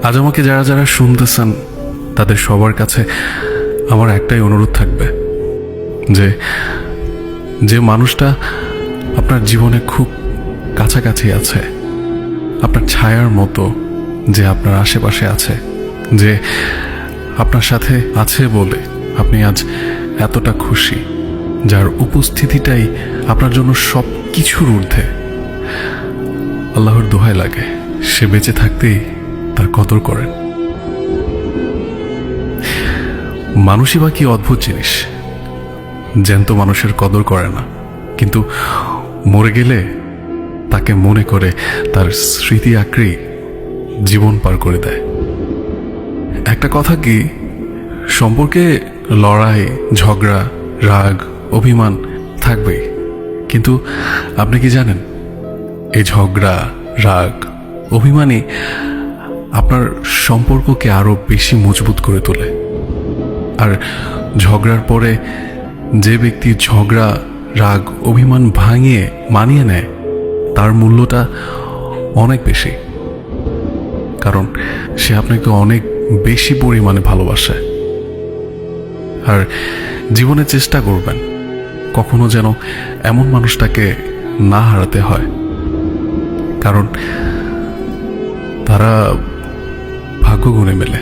আজ আমাকে যারা যারা শুনতেছেন তাদের সবার কাছে আমার একটাই অনুরোধ থাকবে যে যে মানুষটা আপনার জীবনে খুব কাছাকাছি আছে, আপনার ছায়ার মতো, যে আপনার আশেপাশে আছে, যে আপনার সাথে আছে বলে আপনি আজ এতটা খুশি, যার উপস্থিতিটাই আপনার জন্য সব কিছুর ঊর্ধ্বে, আল্লাহর দোহাই লাগে সে বেঁচে থাকতেই তার কদর করেন। মানুষই বা কি অদ্ভুত জিনিস, জ্যান্ত মানুষের কদর করে না, কিন্তু মরে গেলে তাকে মনে করে তার স্মৃতি আঁকড়ে জীবন পার করে দেয়। একটা কথা কি, সম্পর্কে লড়াই, ঝগড়া, রাগ, অভিমান থাকবেই, কিন্তু আপনি কি জানেন এই ঝগড়া, রাগ, অভিমানই আপনার সম্পর্ককে আরো বেশি মজবুত করে তোলে। আর ঝগড়ার পরে যে ব্যক্তি ঝগড়া, রাগ, অভিমান ভাঙিয়ে মানিয়ে নেয় তার মূল্যটা অনেক বেশি, কারণ সে আপনাকে অনেক বেশি পরিমাণে ভালোবাসে। আর জীবনে চেষ্টা করবেন কখনো যেন এমন মানুষটাকে না হারাতে হয়, কারণ তারা ভাগ্য গুণে মেলে।